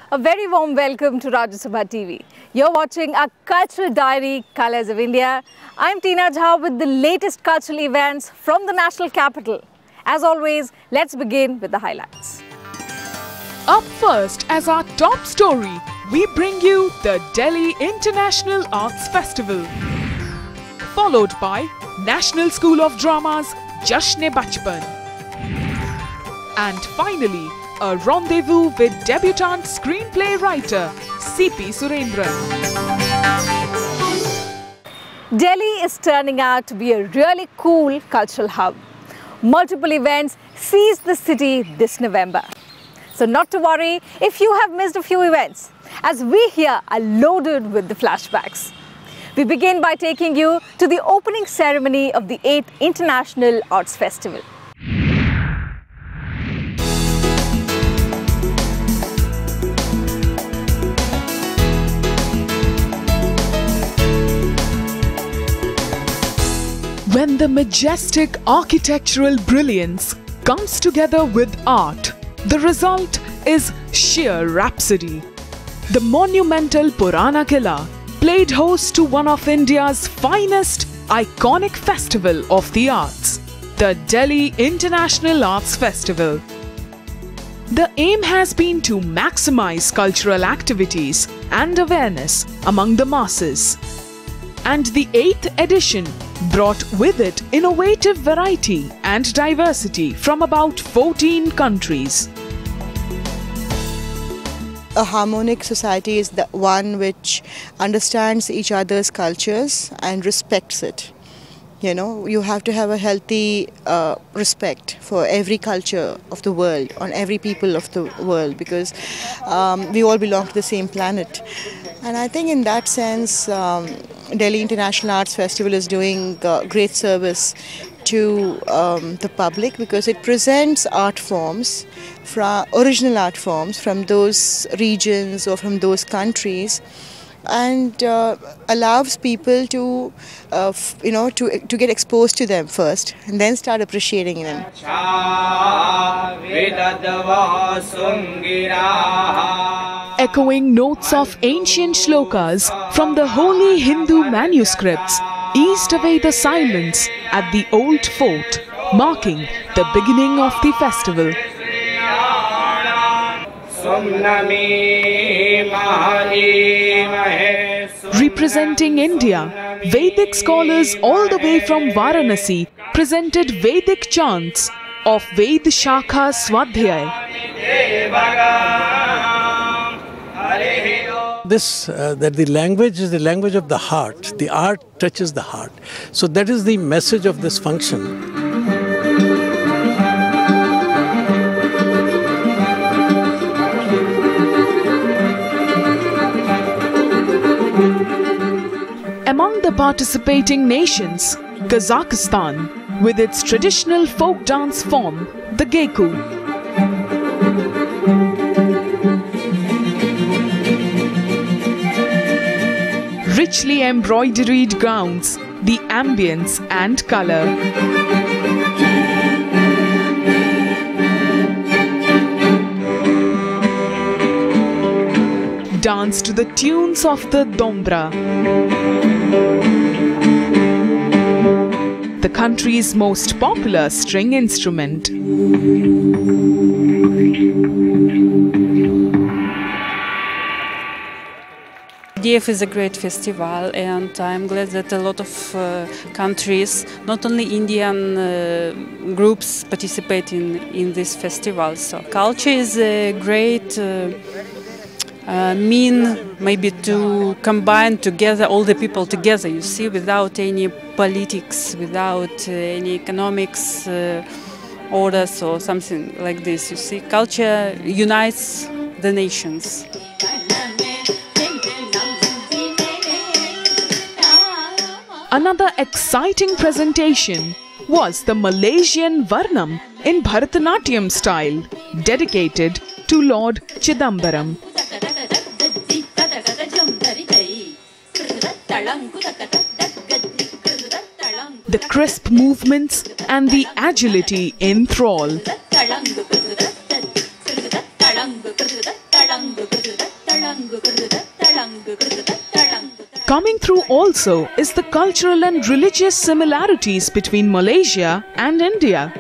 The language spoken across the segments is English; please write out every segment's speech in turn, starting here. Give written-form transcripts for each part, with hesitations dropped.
A very warm welcome to Rajya Sabha TV. You're watching our cultural diary, Colors of India. I'm Teena Jha with the latest cultural events from the national capital. As always, let's begin with the highlights. Up first, as our top story, we bring you the Delhi International Arts Festival. Followed by National School of Drama's Jashn-e-Bachpan. And finally, a rendezvous with debutant screenplay writer C.P. Surendran. Delhi is turning out to be a really cool cultural hub. Multiple events seize the city this November. So not to worry if you have missed a few events, as we here are loaded with the flashbacks. We begin by taking you to the opening ceremony of the 8th International Arts Festival. When the majestic architectural brilliance comes together with art, the result is sheer rhapsody. The monumental Purana Killa played host to one of India's finest, iconic festival of the arts, the Delhi International Arts Festival. The aim has been to maximize cultural activities and awareness among the masses. And the 8th edition brought with it innovative variety and diversity from about 14 countries. A harmonic society is the one which understands each other's cultures and respects it. You know, you have to have a healthy respect for every culture of the world, on every people of the world, because we all belong to the same planet. And I think in that sense, Delhi International Arts Festival is doing great service to the public, because it presents art forms, original art forms from those regions or from those countries, and allows people to, to get exposed to them first and then start appreciating them. Echoing notes of ancient shlokas from the holy Hindu manuscripts eased away the silence at the old fort, marking the beginning of the festival. Representing India, Vedic scholars all the way from Varanasi presented Vedic chants of Ved Shakha Swadhyay. That the language is the language of the heart. The art touches the heart. So that is the message of this function. Among the participating nations, Kazakhstan, with its traditional folk dance form, the Geku. Richly embroideried gowns, the ambience and color. Dance to the tunes of the dombra, the country's most popular string instrument. DF is a great festival, and I'm glad that a lot of countries, not only Indian groups, participate in this festival. So culture is a great mean maybe to combine together all the people together, you see, without any politics, without any economics orders or something like this, you see. Culture unites the nations. Another exciting presentation was the Malaysian Varnam in Bharatanatyam style, dedicated to Lord Chidambaram. The crisp movements and the agility enthrall. Coming through also is the cultural and religious similarities between Malaysia and India.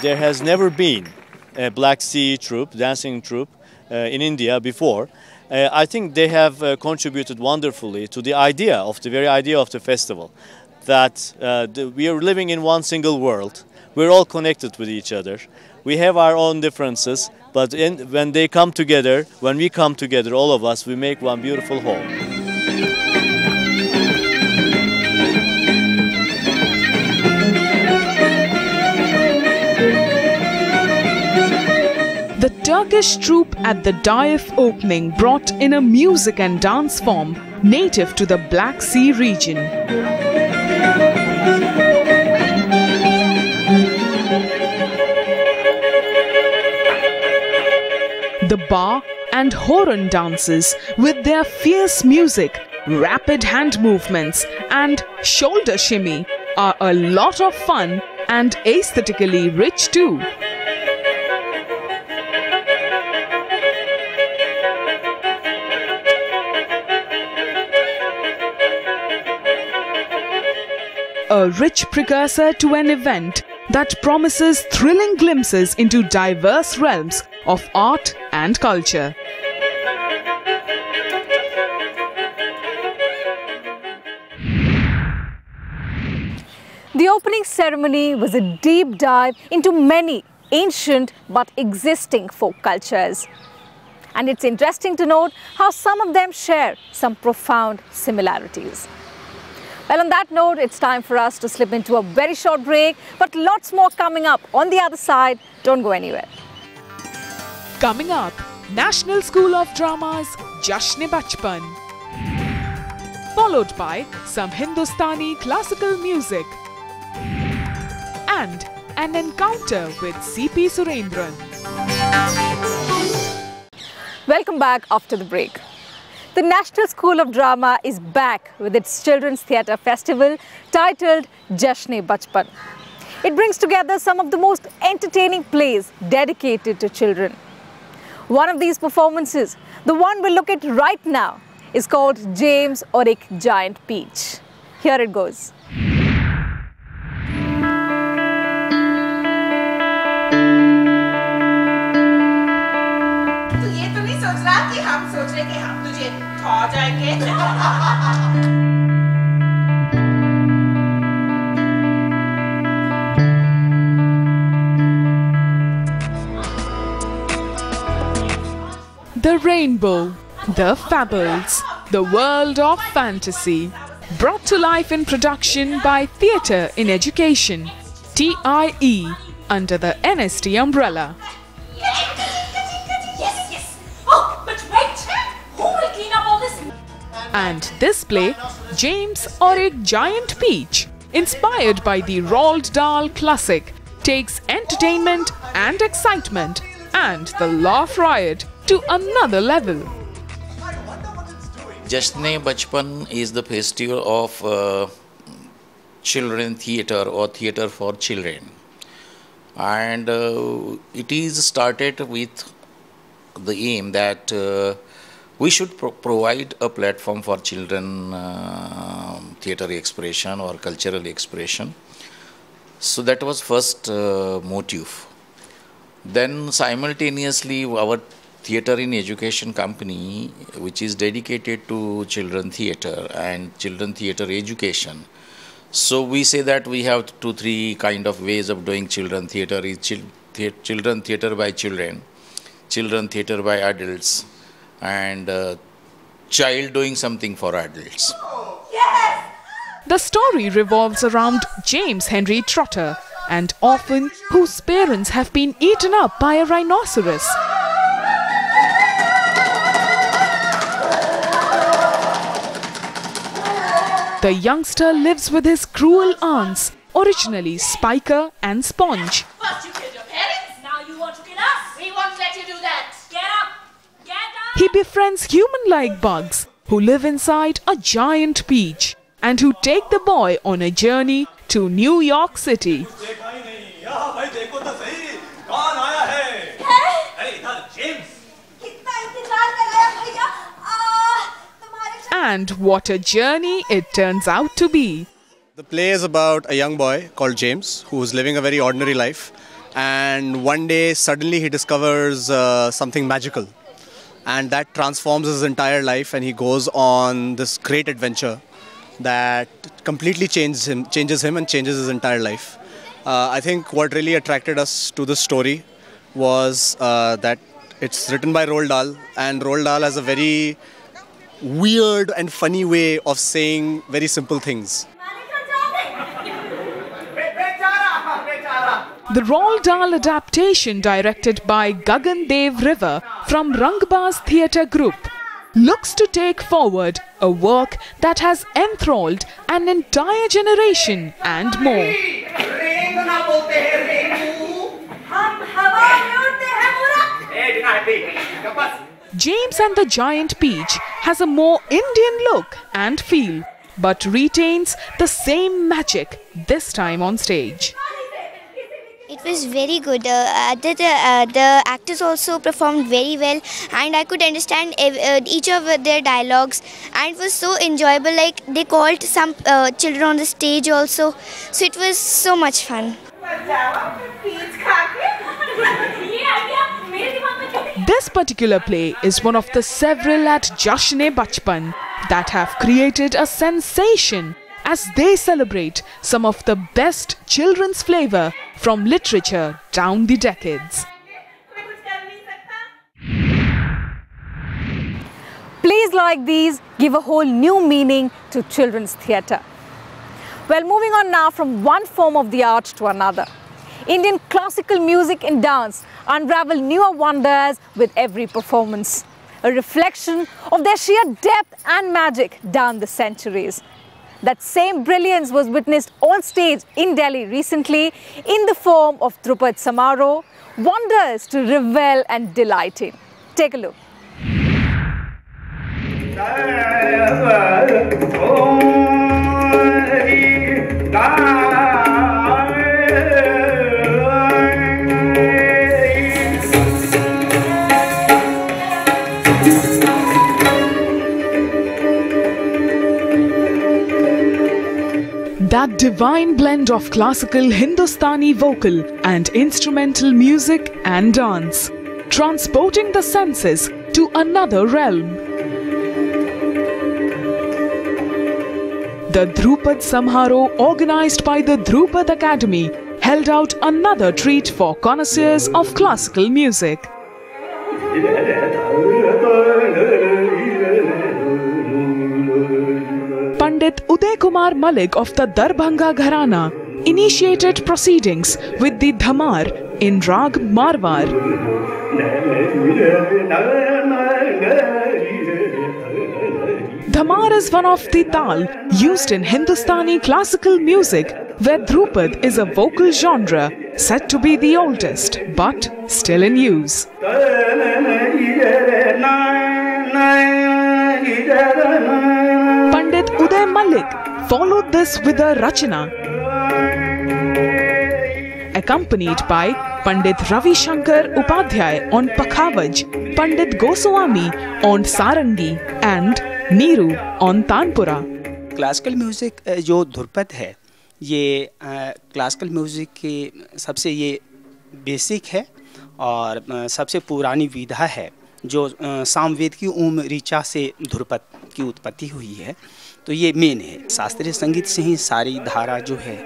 There has never been a Black Sea troupe, dancing troupe in India before. I think they have contributed wonderfully to the idea of the very idea of the festival, that we are living in one single world. We're all connected with each other. We have our own differences, but when they come together, when we come together, all of us, we make one beautiful whole. The Turkish troupe at the Daif opening brought in a music and dance form native to the Black Sea region. The bar and horan dances with their fierce music, rapid hand movements and shoulder shimmy are a lot of fun and aesthetically rich too. A rich precursor to an event that promises thrilling glimpses into diverse realms of art and culture. The opening ceremony was a deep dive into many ancient but existing folk cultures. And it's interesting to note how some of them share some profound similarities. Well, on that note, it's time for us to slip into a very short break, but lots more coming up on the other side. Don't go anywhere. Coming up, National School of Drama's Jashn-e Bachpan, followed by some Hindustani classical music and an encounter with C.P. Surendran. Welcome back after the break. The National School of Drama is back with its Children's Theatre Festival titled Jashn-e Bachpan. It brings together some of the most entertaining plays dedicated to children. One of these performances, the one we'll look at right now, is called James or Ek Giant Peach. Here it goes. The Rainbow, the Fables, the world of fantasy, brought to life in production by Theatre in Education, TIE, under the NST umbrella. Yes. Oh, but wait! Who will clean up all this? And this play, James or Ek Giant Peach, inspired by the Roald Dahl classic, takes entertainment and excitement and the laugh riot to another level. Jashn-e Bachpan is the festival of children theatre or theatre for children, and it is started with the aim that we should provide a platform for children theatre expression or cultural expression. So that was first motive. Then simultaneously our Theatre in Education company, which is dedicated to children theatre and children theatre education. So we say that we have 2-3 kind of ways of doing children theatre. Is children theatre by children, children theatre by adults, and child doing something for adults. Yes! The story revolves around James Henry Trotter, an orphan whose parents have been eaten up by a rhinoceros. The youngster lives with his cruel aunts, originally Spiker and Sponge. First you killed your parents, now you want to kill us. We won't let you do that. Get up! Get up! He befriends human-like bugs who live inside a giant peach and who take the boy on a journey to New York City. And what a journey it turns out to be. The play is about a young boy called James who is living a very ordinary life, and one day suddenly he discovers something magical, and that transforms his entire life, and he goes on this great adventure that completely changes him and changes his entire life. I think what really attracted us to this story was that it's written by Roald Dahl, and Roald Dahl has a very weird and funny way of saying very simple things. The Roald Dahl adaptation, directed by Gagan Dev River from Rangbaz Theatre Group, looks to take forward a work that has enthralled an entire generation and more. James and the Giant Peach has a more Indian look and feel, but retains the same magic, this time on stage. It was very good. The actors also performed very well, and I could understand each of their dialogues, and it was so enjoyable. Like, they called some children on the stage also, so it was so much fun. This particular play is one of the several at Jashn-e-Bachpan that have created a sensation as they celebrate some of the best children's flavor from literature down the decades. Plays like these give a whole new meaning to children's theatre. Well, moving on now from one form of the art to another. Indian classical music and dance unravel newer wonders with every performance, a reflection of their sheer depth and magic down the centuries. That same brilliance was witnessed on stage in Delhi recently in the form of Drupad Samaro, wonders to revel and delight in. Take a look. That divine blend of classical Hindustani vocal and instrumental music and dance, transporting the senses to another realm. The Drupad Samharo, organized by the Drupad Academy, held out another treat for connoisseurs of classical music. Pandit Uday Kumar Malik of the Darbhanga Gharana initiated proceedings with the Dhamar in Rag Marwar. Dhamar is one of the tal used in Hindustani classical music, where Drupad is a vocal genre said to be the oldest but still in use. Pandit Uday Malik followed this with a Rachana, accompanied by Pandit Ravi Shankar Upadhyay on Pakhavaj, Pandit Goswami on Sarangi and Neeru on Tanpura. Classical music जो ध्रुपद है ये classical music की सबसे ये basic है और सबसे पुरानी विधा है जो सामवेद की ओम ऋचा से ध्रुपद की उत्पत्ति हुई है, तो ये मेन है। शास्त्रीय संगीत से ही सारी धारा जो है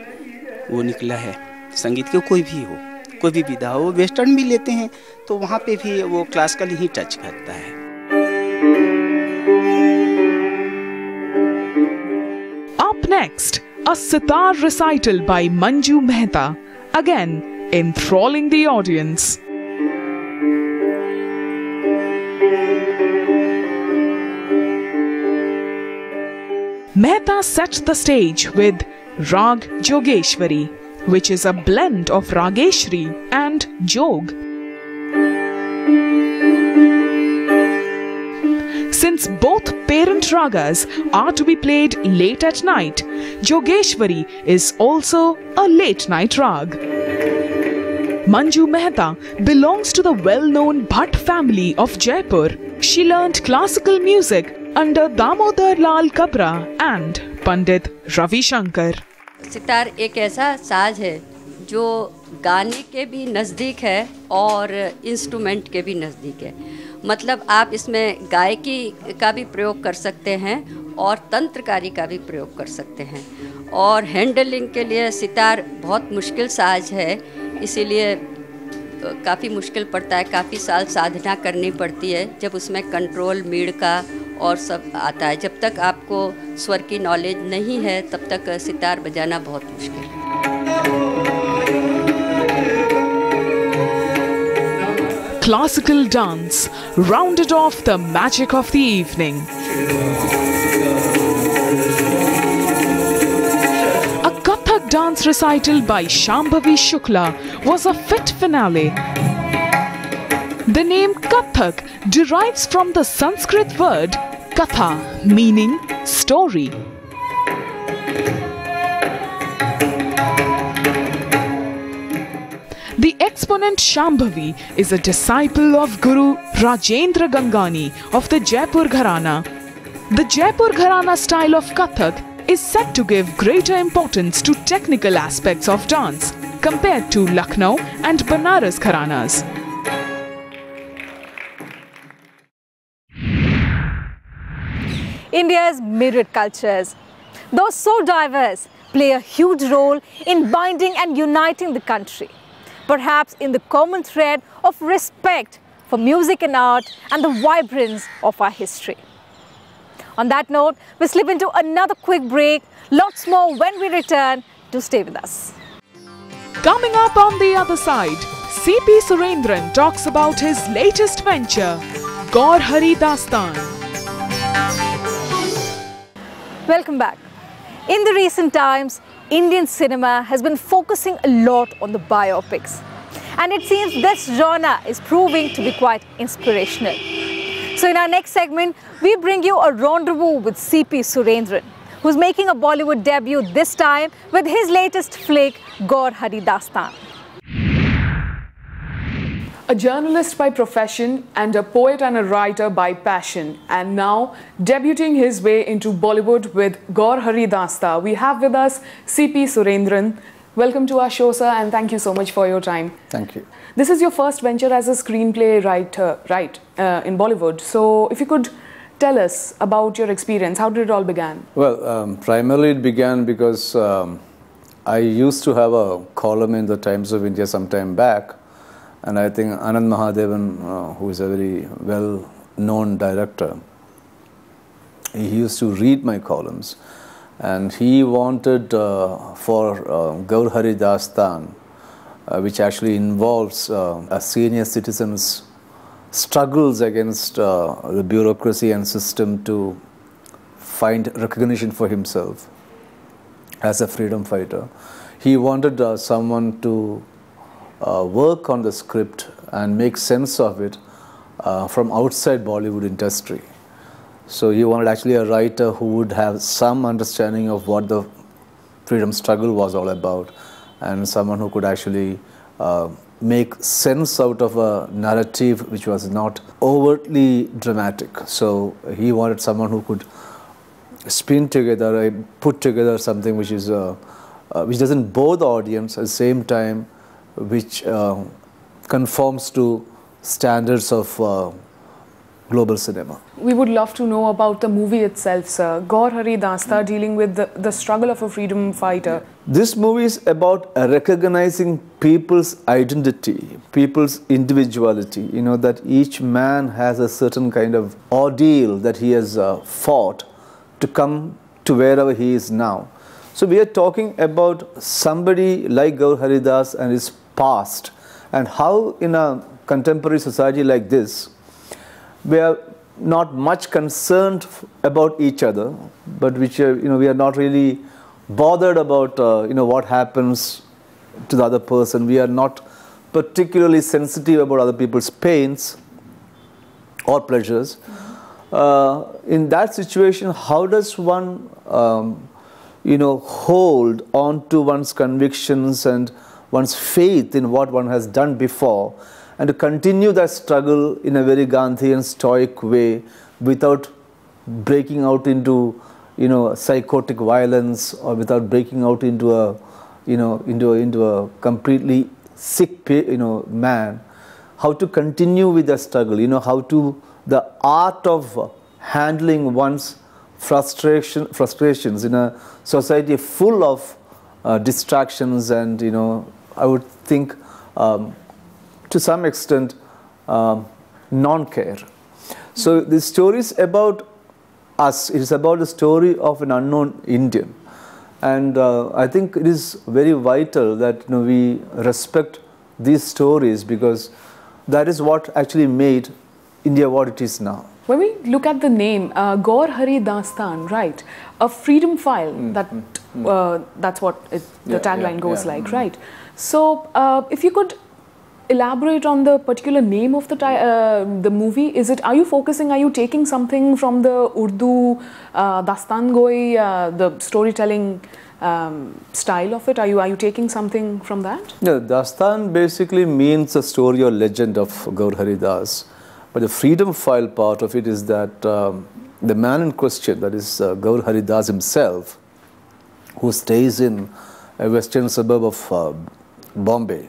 वो निकला है। संगीत के कोई भी हो, कोई भी विधा हो, वेस्टर्न भी लेते हैं तो वहाँ पे भी वो क्लासिकल ही टच करता है। Up next, a sitar recital by Manju Mehta, again enthralling the audience. Mehta set the stage with Rag Jogeshwari, which is a blend of Rageshri and Jog. Since both parent ragas are to be played late at night, Jogeshwari is also a late night rag. Manju Mehta belongs to the well-known Bhatt family of Jaipur. She learnt classical music under Damodar Lal Kabra and Pandit Ravi Shankar. Sitar एक ऐसा साज है जो गाने के भी नज़दीक है और इंस्ट्रूमेंट के भी नज़दीक है। मतलब आप इसमें गायकी का भी प्रयोग कर सकते हैं और तंत्रकारी का भी प्रयोग कर सकते हैं। और हैंडलिंग के लिए सितार बहुत मुश्किल साज है, इसीलिए काफ़ी मुश्किल पड़ता है, काफ़ी साल साधना करनी पड़ती है जब उसमें कंट्रोल मीड़ का और सब आता है। जब तक आपको स्वर की नॉलेज नहीं है तब तक सितार बजाना बहुत मुश्किल है। Classical dance rounded off the magic of the evening. A Kathak dance recital by Shambhavi Shukla was a fit finale. The name Kathak derives from the Sanskrit word Katha, meaning story. The exponent Shambhavi is a disciple of Guru Rajendra Gangani of the Jaipur Gharana. The Jaipur Gharana style of Kathak is said to give greater importance to technical aspects of dance compared to Lucknow and Banaras Gharanas. India's myriad cultures, though so diverse, play a huge role in binding and uniting the country. Perhaps in the common thread of respect for music and art and the vibrance of our history. On that note, we slip into another quick break. Lots more when we return. Do stay with us. Coming up on the other side, C.P. Surendran talks about his latest venture, Gandhari Dastan. Welcome back. In the recent times, Indian cinema has been focusing a lot on the biopics, and it seems this genre is proving to be quite inspirational. So in our next segment, we bring you a rendezvous with C.P. Surendran, who's making a Bollywood debut this time with his latest flick, Gandhari Dastan. A journalist by profession and a poet and a writer by passion, and now debuting his way into Bollywood with Gandhari Dastan, we have with us C.P. Surendran. Welcome to our show, sir, and thank you so much for your time. Thank you. This is your first venture as a screenplay writer, in Bollywood. So if you could tell us about your experience, how did it all begin? Well, primarily it began because I used to have a column in the Times of India some time back. And I think Anand Mahadevan, who is a very well-known director, he used to read my columns. And he wanted for Gandhari Dastan, which actually involves a senior citizen's struggles against the bureaucracy and system to find recognition for himself as a freedom fighter. He wanted someone to work on the script and make sense of it from outside Bollywood industry. So he wanted actually a writer who would have some understanding of what the freedom struggle was all about, and someone who could actually make sense out of a narrative which was not overtly dramatic. So he wanted someone who could spin together, put together something which is which doesn't bore the audience at the same time, which conforms to standards of global cinema. We would love to know about the movie itself, sir. Gandhari Dastan, dealing with the struggle of a freedom fighter. This movie is about recognizing people's identity, people's individuality. You know, that each man has a certain kind of ordeal that he has fought to come to wherever he is now. So we are talking about somebody like Gandhari Das and his past, and how in a contemporary society like this, we are not much concerned about each other, but which we are not really bothered about what happens to the other person. We are not particularly sensitive about other people's pains or pleasures. In that situation, how does one hold on to one's convictions and one's faith in what one has done before, and to continue that struggle in a very Gandhian stoic way without breaking out into, psychotic violence, or without breaking out into a, into a completely sick, man. How to continue with the struggle, how to, the art of handling one's frustrations in a society full of distractions and, I would think, to some extent, non-care. So the story is about us. It is about the story of an unknown Indian. And I think it is very vital that we respect these stories, because that is what actually made India what it is now. When we look at the name, Gaur Hari Dastan, right? A freedom file, that's what the tagline goes like, right? So if you could elaborate on the particular name of the movie, are you taking something from the Urdu Dastan Goi, the storytelling style of it? Are you taking something from that? No, Dastan basically means a story or legend of Gaur Hari Das. But the freedom file part of it is that the man in question, that is Gaur Hari Das himself, who stays in a western suburb of Bombay,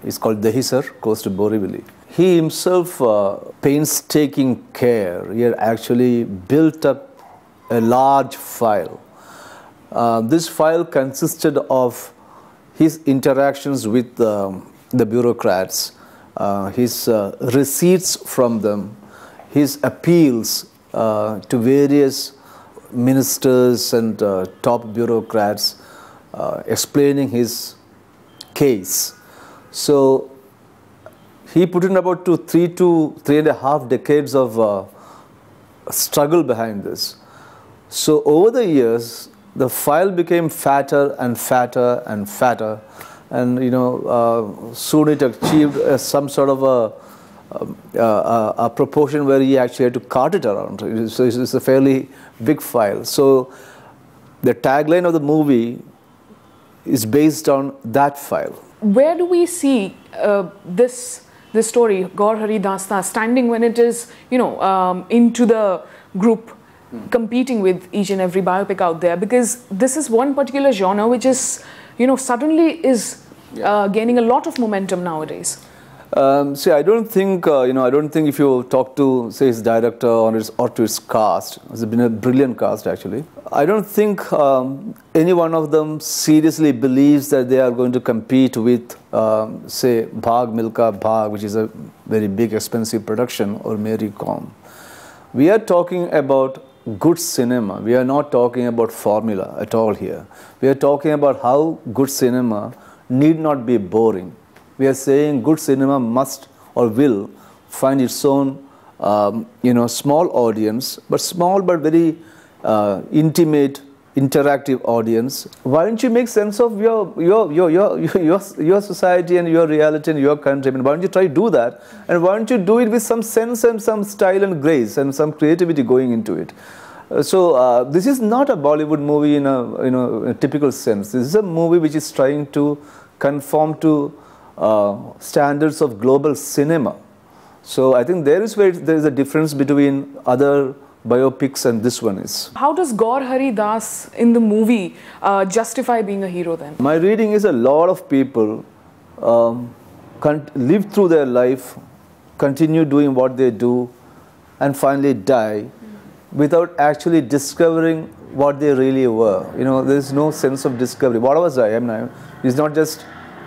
is called Dahisar, close to Borivali. He himself, painstaking care, he had actually built up a large file. This file consisted of his interactions with the bureaucrats, his receipts from them, his appeals to various ministers and top bureaucrats, explaining his case. So he put in about 3 to 3.5 decades of struggle behind this. So over the years, the file became fatter and fatter and fatter. And soon it achieved some sort of a proportion where he actually had to cart it around. So it's a fairly big file. So the tagline of the movie is based on that file. Where do we see this story, Gaur Hari Dasta, standing when it is, into the group, competing with each and every biopic out there? Because this is one particular genre which is, suddenly is gaining a lot of momentum nowadays. See, I don't think, I don't think if you talk to, say, his director or to his cast, it's been a brilliant cast actually. I don't think any one of them seriously believes that they are going to compete with, say, Bhag Milka Bhag, which is a very big, expensive production, or Mary Kom. We are talking about good cinema. We are not talking about formula at all here. We are talking about how good cinema need not be boring. We are saying good cinema must or will find its own, small audience, but small but very intimate, interactive audience. Why don't you make sense of your society and your reality and your country? I mean, why don't you try to do that? And why don't you do it with some sense and some style and grace and some creativity going into it? So this is not a Bollywood movie in a typical sense. This is a movie which is trying to conform to standards of global cinema. So I think there is a difference between other biopics and this one is. How does Gaur Hari Das in the movie justify being a hero then? My reading is a lot of people live through their life, continue doing what they do, and finally die without actually discovering what they really were. There is no sense of discovery. What was I? It's not just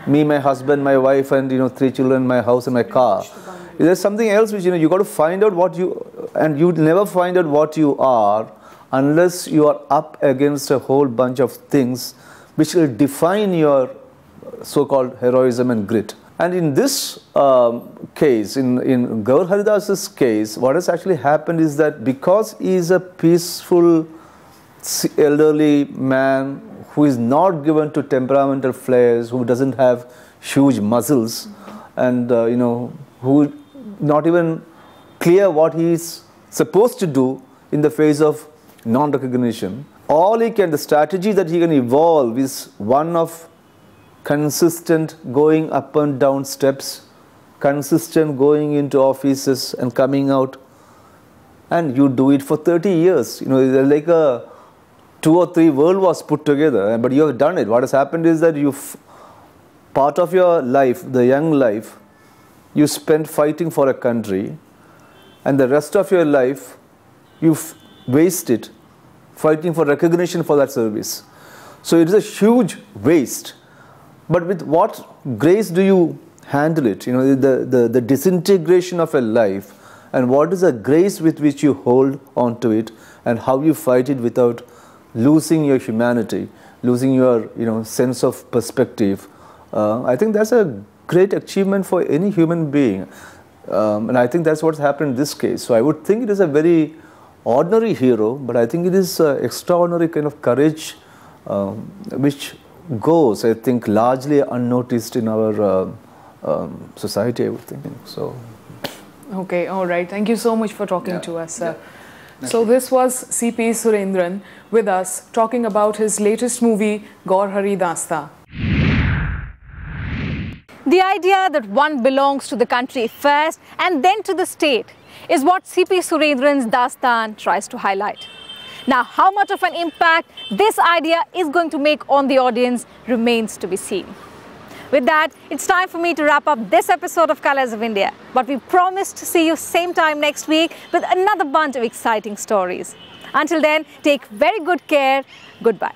me, my husband, my wife, and 3 children, my house and my car. There's something else which you got to find out what and you never find out what you are unless you are up against a whole bunch of things which will define your so-called heroism and grit. And in this case, in Gaur Hari Das's case, what has actually happened is that because he is a peaceful, elderly man who is not given to temperamental flares, who doesn't have huge muscles, and who not even clear what he is supposed to do in the face of non-recognition. The strategy that he can evolve is one of consistent going up and down steps, consistent going into offices and coming out and you do it for 30 years. You know, like a 2 or 3 world wars put together, but you have done it. What has happened is that part of your life, the young life, you spent fighting for a country, and the rest of your life you wasted fighting for recognition for that service. So it is a huge waste. But with what grace do you handle it? You know, the disintegration of a life, and what is the grace with which you hold on to it, and how you fight it without losing your humanity, losing your sense of perspective. I think that's a great achievement for any human being, and I think that's what's happened in this case. So I would think it is a very ordinary hero, but I think it is extraordinary kind of courage, which goes, I think, largely unnoticed in our society, I would think. So. Okay, all right. Thank you so much for talking to us. So this was C.P. Surendran with us talking about his latest movie, Gandhari Dasta. The idea that one belongs to the country first and then to the state is what C.P. Surendran's Dastan tries to highlight. Now, how much of an impact this idea is going to make on the audience remains to be seen. With that, it's time for me to wrap up this episode of Colors of India. But we promise to see you same time next week with another bunch of exciting stories. Until then, take very good care. Goodbye.